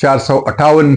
458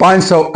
500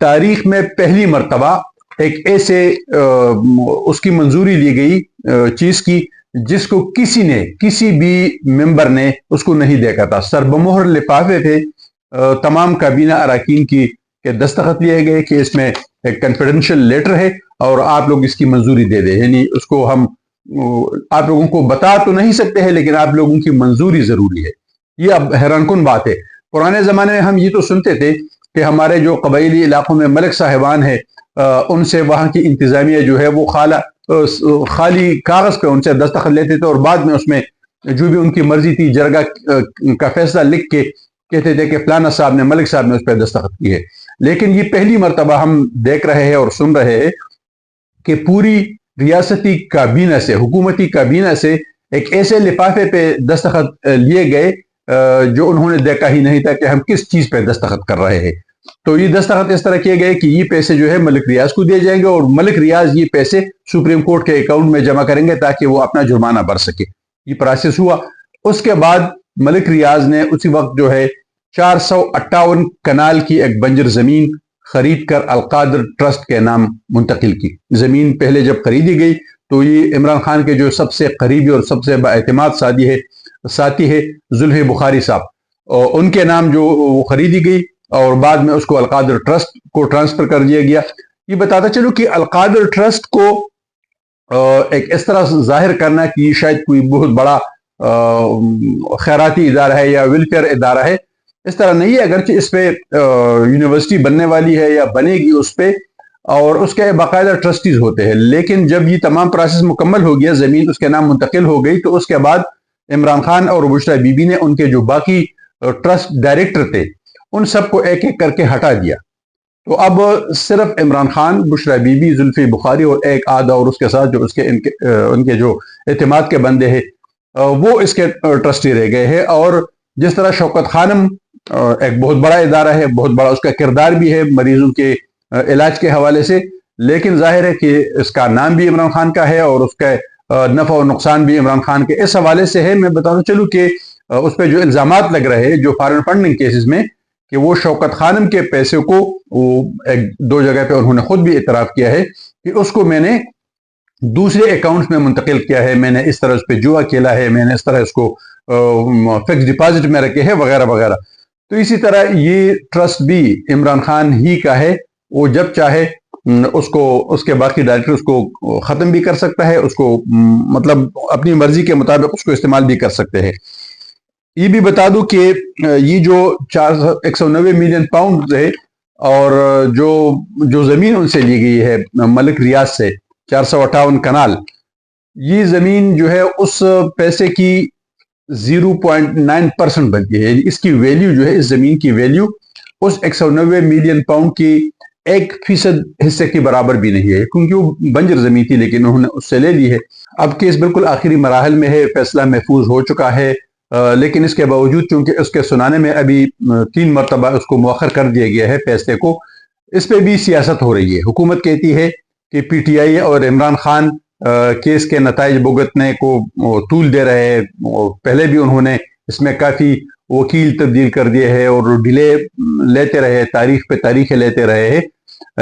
تاریخ میں پہلی مرتبہ ایک ایسے اس کی منظوری لی گئی چیز کی جس کو کسی بھی ممبر نے اس کو نہیں دیکھا تھا. سربمہر لفافے تھے تمام کابینہ اراکین کی کہ دستخط لیے گئے کہ اس میں ایک کنفیڈنشل لیٹر ہے اور آپ لوگ اس کی منظوری دے دیں. یعنی اس کو ہم آپ لوگوں کو بتا تو نہیں سکتے ہیں لیکن آپ لوگوں کی منظوری ضروری ہے. یہ اب حیران کن بات ہے. پرانے زمانے میں ہم یہ تو سنتے تھے کہ ہمارے جو قبائلی علاقوں میں ملک صاحبان ہیں ان سے وہاں کی انتظامیہ جو ہے وہ خالی کاغذ پہ ان سے دستخط لیتے تھے اور بعد میں اس میں جو بھی ان کی مرضی تھی جرگہ کا فیصلہ لکھ کے کہتے تھے کہ فلانا صاحب نے ملک صاحب نے اس پہ دستخط کی ہے. لیکن یہ پہلی مرتبہ ہم دیکھ رہے ہیں اور سن رہے ہیں کہ پوری ریاستی کابینہ سے حکومتی کابینہ سے ایک ایسے لفافے پہ دستخط لیے گئے جو انہوں نے دیکھا ہی نہیں تھا کہ ہم کس چیز پہ دستخط کر رہے ہیں. تو یہ دستخط اس طرح کیے گئے کہ یہ پیسے جو ہے ملک ریاض کو دیے جائیں گے اور ملک ریاض یہ پیسے سپریم کورٹ کے اکاؤنٹ میں جمع کریں گے تاکہ وہ اپنا جرمانہ بھر سکے. یہ پروسیس ہوا. اس کے بعد ملک ریاض نے اسی وقت جو ہے 458 کنال کی ایک بنجر زمین خرید کر القادر ٹرسٹ کے نام منتقل کی. زمین پہلے جب خریدی گئی تو یہ عمران خان کے جو سب سے قریبی اور سب سے باعتماد ساتھی ہے زلفی بخاری صاحب, ان کے نام جو وہ خریدی گئی اور بعد میں اس کو القادر ٹرسٹ کو ٹرانسفر کر دیا گیا. یہ بتاتا چلو کہ القادر ٹرسٹ کو ایک اس طرح ظاہر کرنا کہ یہ شاید کوئی بہت بڑا خیراتی ادارہ ہے یا ویلفیئر ادارہ ہے, اس طرح نہیں ہے. اگرچہ اس پہ یونیورسٹی بننے والی ہے یا بنے گی اس پہ اور اس کے باقاعدہ ٹرسٹیز ہوتے ہیں, لیکن جب یہ تمام پروسیس مکمل ہو گیا, زمین اس کے نام منتقل ہو گئی, تو اس کے بعد عمران خان اور بشریٰ بی بی نے ان کے جو باقی ٹرسٹ ڈائریکٹر تھے ان سب کو ایک ایک کر کے ہٹا دیا. تو اب صرف عمران خان, بشریٰ بی بی, زلفی بخاری اور ایک آدھا اور اس کے ساتھ جو ان کے جو اعتماد کے بندے ہیں وہ اس کے ٹرسٹی رہ گئے ہیں. اور جس طرح شوکت خانم ایک بہت بڑا ادارہ ہے, بہت بڑا اس کا کردار بھی ہے مریضوں کے علاج کے حوالے سے, لیکن ظاہر ہے کہ اس کا نام بھی عمران خان کا ہے اور اس کا نفع و نقصان بھی عمران خان کے اس حوالے سے ہے. میں بتاتا چلوں کہ اس پہ جو الزامات لگ رہے ہیں جو فارن فنڈنگ کیسز میں کہ وہ شوکت خانم کے پیسے کو ایک دو جگہ پہ انہوں نے خود بھی اعتراف کیا ہے کہ اس کو میں نے دوسرے اکاؤنٹس میں منتقل کیا ہے, میں نے اس طرح اس پہ جوا کھیلا ہے, میں نے اس طرح اس کو فکس ڈپازٹ میں رکھے ہے وغیرہ وغیرہ. تو اسی طرح یہ ٹرسٹ بھی عمران خان ہی کا ہے, وہ جب چاہے اس کے باقی ڈائریکٹر اس کو ختم بھی کر سکتا ہے, اس کو مطلب اپنی مرضی کے مطابق اس کو استعمال بھی کر سکتے ہیں. یہ بھی بتا دوں کہ یہ جو 190 ملین پاؤنڈ ہے اور جو زمین ان سے لی گئی ہے ملک ریاض سے 458 کنال, یہ زمین جو ہے اس پیسے کی 0.9% بنتی ہے. اس کی ویلیو جو ہے, اس زمین کی ویلیو اس 190 ملین پاؤنڈ کی 1% حصے کی برابر بھی نہیں ہے, کیونکہ وہ بنجر زمین تھی لیکن انہوں نے اس سے لے لی ہے. اب کیس بالکل آخری مراحل میں ہے, فیصلہ محفوظ ہو چکا ہے, لیکن اس کے باوجود چونکہ اس کے سنانے میں ابھی 3 مرتبہ اس کو مؤخر کر دیا گیا ہے فیصلے کو, اس پہ بھی سیاست ہو رہی ہے. حکومت کہتی ہے کہ پی ٹی آئی اور عمران خان کیس کے نتائج بھگتنے کو طول دے رہے ہیں. پہلے بھی انہوں نے اس میں کافی وکیل تبدیل کر دیے ہیں اور ڈیلے لیتے رہے, تاریخ پہ تاریخیں لیتے رہے ہیں,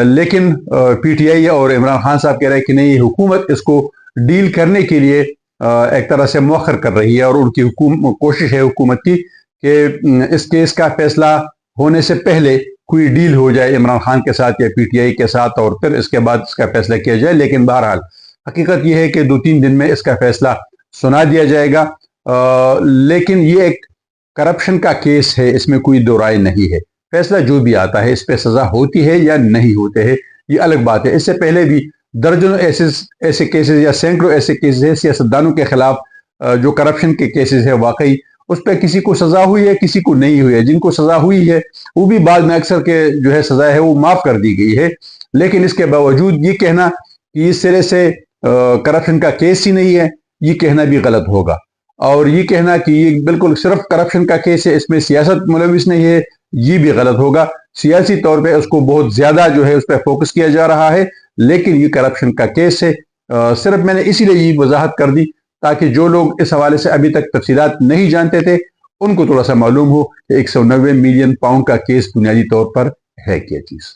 لیکن پی ٹی آئی اور عمران خان صاحب کہہ رہے ہیں کہ نہیں, حکومت اس کو ڈیل کرنے کے لیے ایک طرح سے مؤخر کر رہی ہے اور ان کی کوشش ہے حکومت کی کہ اس کیس کا فیصلہ ہونے سے پہلے کوئی ڈیل ہو جائے عمران خان کے ساتھ یا پی ٹی آئی کے ساتھ اور پھر اس کے بعد اس کا فیصلہ کیا جائے. لیکن بہرحال حقیقت یہ ہے کہ 2-3 دن میں اس کا فیصلہ سنا دیا جائے گا. لیکن یہ ایک کرپشن کا کیس ہے, اس میں کوئی دو رائے نہیں ہے. فیصلہ جو بھی آتا ہے اس پہ سزا ہوتی ہے یا نہیں ہوتے ہے یہ الگ بات ہے. اس سے پہلے بھی درجنوں ایسے کیسز یا سینکڑوں ایسے کیسز ہیں سیاستدانوں کے خلاف جو کرپشن کے کیسز ہے, واقعی اس پہ کسی کو سزا ہوئی ہے کسی کو نہیں ہوئی ہے. جن کو سزا ہوئی ہے وہ بھی بعد میں اکثر کے جو ہے سزا ہے وہ معاف کر دی گئی ہے, لیکن اس کے باوجود یہ کہنا کہ اس سرے سے کرپشن کا کیس ہی نہیں ہے یہ کہنا بھی غلط ہوگا. اور یہ کہنا کہ یہ بالکل صرف کرپشن کا کیس ہے, اس میں سیاست ملوث نہیں ہے, یہ بھی غلط ہوگا. سیاسی طور پہ اس کو بہت زیادہ جو ہے اس پہ فوکس کیا جا رہا ہے, لیکن یہ کرپشن کا کیس ہے. صرف میں نے اسی لیے یہ وضاحت کر دی تاکہ جو لوگ اس حوالے سے ابھی تک تفصیلات نہیں جانتے تھے ان کو تھوڑا سا معلوم ہو کہ 190 ملین پاؤنڈ کا کیس بنیادی طور پر ہے کیا چیز.